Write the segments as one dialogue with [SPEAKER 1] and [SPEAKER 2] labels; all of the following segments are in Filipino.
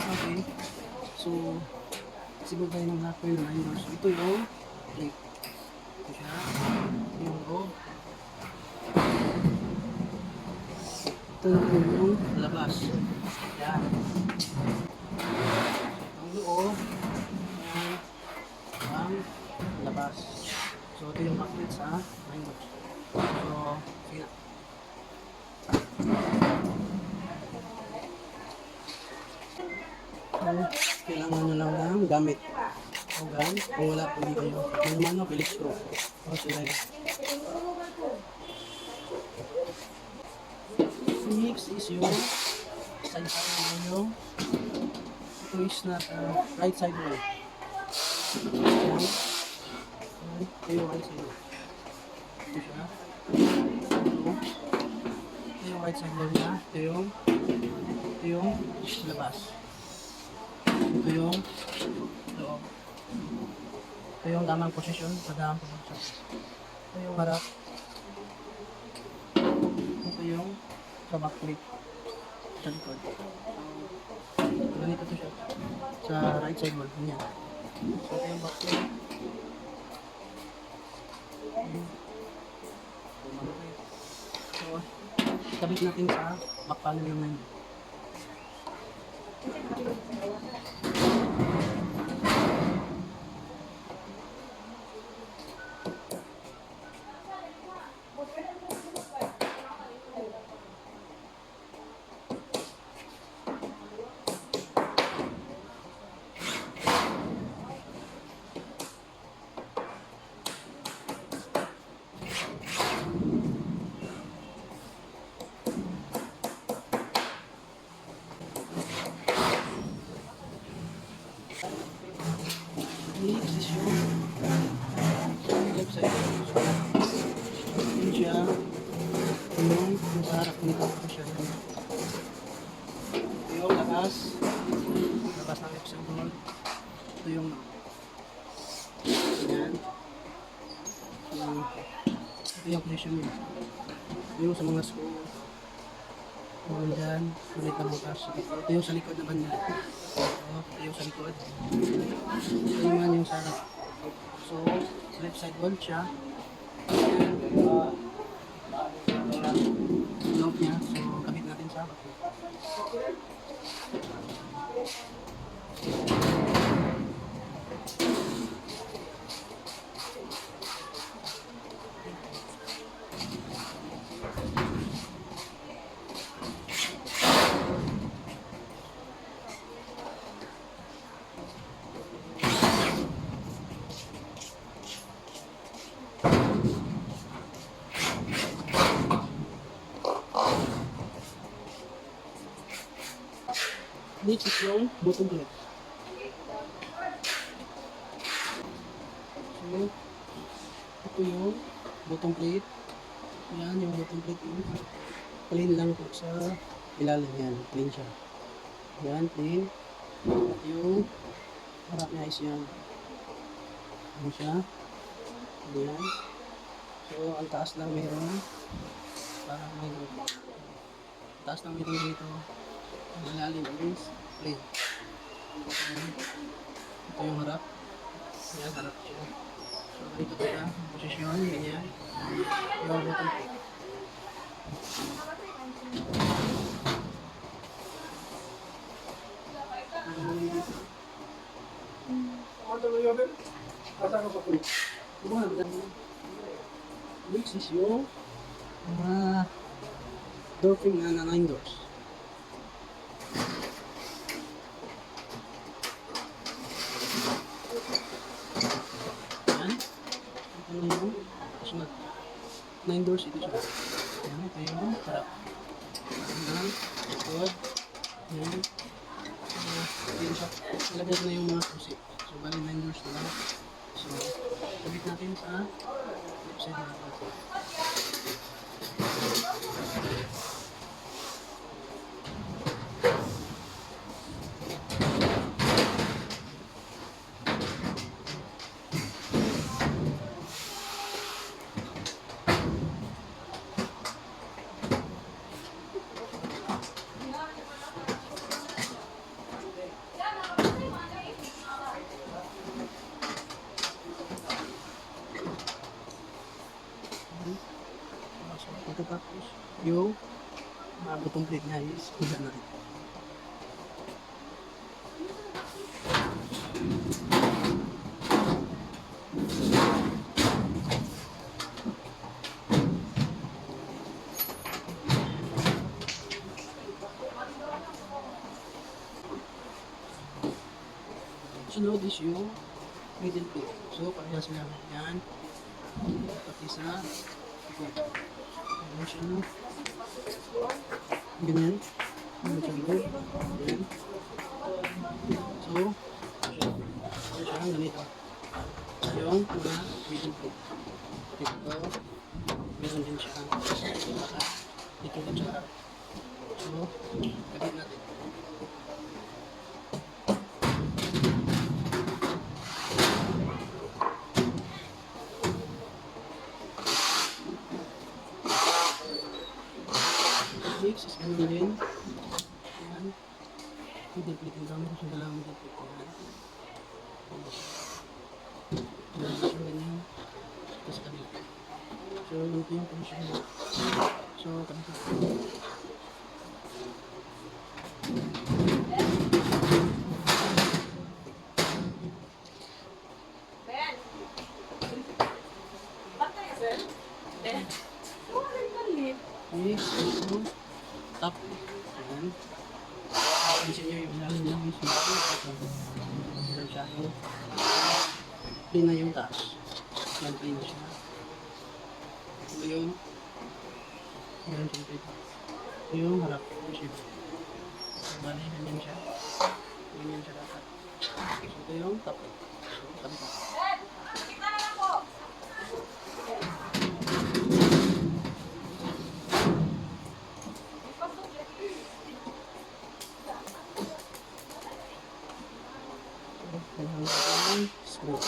[SPEAKER 1] Okay. So, siguro tayo ng hapon na yun. So, ito yung clip. Ito siya. Yung loob. Ito yung labas. Yan. Ang loob. Yan. Ang labas. So, ito yung backlit sa Mindbox. So, sige na. Kailangan nyo lang ng gamit o gun. Kung wala po hindi kayo mano, Phillips screw o sila. 6 is yung side side mo yung ito is na right side wall. Ito yung right side wall. Ito siya. Ito yung right side wall niya. Ito yung labas. Ito yung loob. Ito yung tamang posisyon sa damang posisyon. Ito yung harap. Ito yung sa backplate sa likod. Ganito ito siya sa right side wall. Ganyan. So ito yung backplate. So kabit natin sa back panel naman. This is yung left side. Yun siya. Yung harap nito po siya. Ito yung labas. Labas ng left side wall. Ito yung yan. Ito yung position niya. Ito yung sa mga screw. Ito dyan. Ulit na bukas. Ito yung sa likod naman niya. Ito yung sa likod. Ito naman yung sa harap. So, left side wall siya. Loob niya. So, kabit natin sa harap. This is yung bottom plate. So, Ito yung bottom plate. Yan, yung bottom plate. Plain lang po sa ilalim yan. Plain siya. Yan, plain. At yung harap niya is yan. Yan siya. Yan. So, ang taas lang meron. Parang may taas lang meron dito. Ang ilalim is plain. Yan. Ito yung harap. Yan, harap siya. So, ganito kita. Posisyon, ganyan. Yung bottom plate. Next is yung door frame na 9 doors. Yan. Ito na yung kasunod. 9 doors ito siya. Yan, ito yung harap. Yan, likod. Yan. Yan siya. Ilagay ko na yung mga susi. So, bali 9 doors na lang. So, sabit natin sa left side natin. So, pagkatapos yung bottom plate niya is higa na rin. Sunod is yung middle plate. So, parehas lang yan. Pati sa likod. Ganyan siya. Ganyan. Ganyan siya likod. Ganyan. So, siya ganito. Yung mga middle plate. Dito. Meron din siya. Dito din siya. So, kapit natin. Next is ganun din. Ayan. Middle plate. Ang dami ko siya dalawang middle plate. Ayan. Ayan siya ganyan. Tapos kabila. So, ganito yung position niya. So, kabila. Next is yung top. Ayan. Pansin nyo yung ilalim lang yung simple. Meron siya yung plain na yung taas. Yan, plain na siya. Ito yung meron siyang plain. Ito yung harap. So, bali, ganyan siya. Ganyan siya dapat. So, ito yung top. So, kabita. Screw.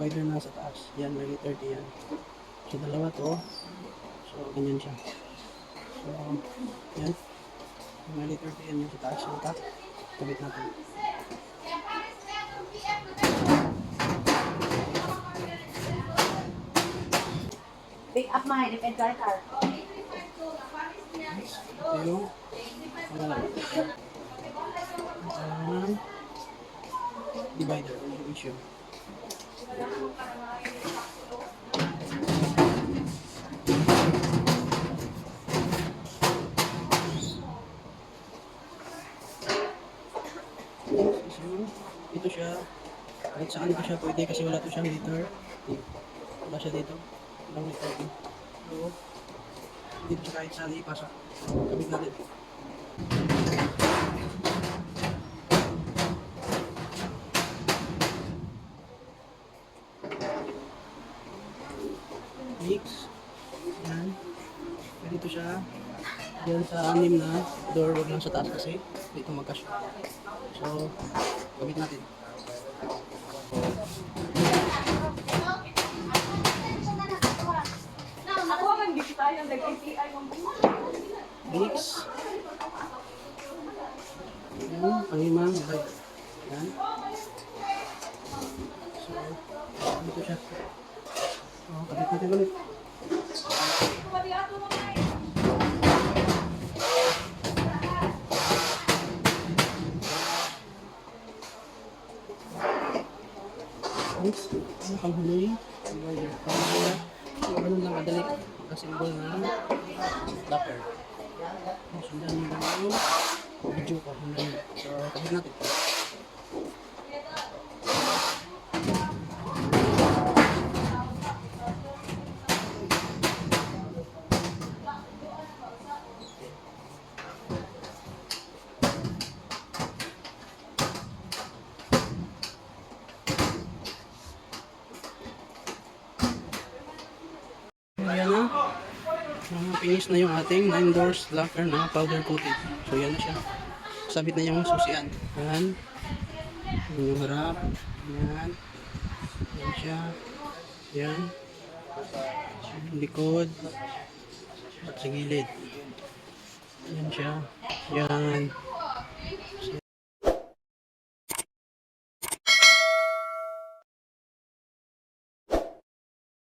[SPEAKER 1] divider na sa taas. Yan, may 30 yan. So, dalawa to. So, ganyan siya. So, yan. May 30 yan yung sa taas. Yung top. Kabit natin.
[SPEAKER 2] Pick up my depend car.
[SPEAKER 1] Ito yung divider. Yung issue. Ito siya. Kahit saan ko siya pwede kasi wala to siyang liter. Wala siya dito. Walang liter. So, dito siya kahit saan ipasok. Kabit natin. Mix. Yan. Dito siya. Diyan sa 6 na door, wag lang sa taas kasi dito magkasya. So, kabit natin.
[SPEAKER 2] Ako ang hindi tayo nag-API ng
[SPEAKER 1] Mix. Yan, pangimang divider. Yan. So, dito siya. So, kabit natin ulit. Next, ano kang huli? Divider. So, ganun lang kadali. Magka-symbol ng locker. Sundan mo lang yung video ko. So, kabit natin. Ayan na. Finish na yung ating 9 doors locker na powder coating. So yan na siya. Sabit na yung susian. Yan. Yan yung harap. Yan. Yan siya. Yan. Yung likod. At sa gilid. Yan siya. Yan.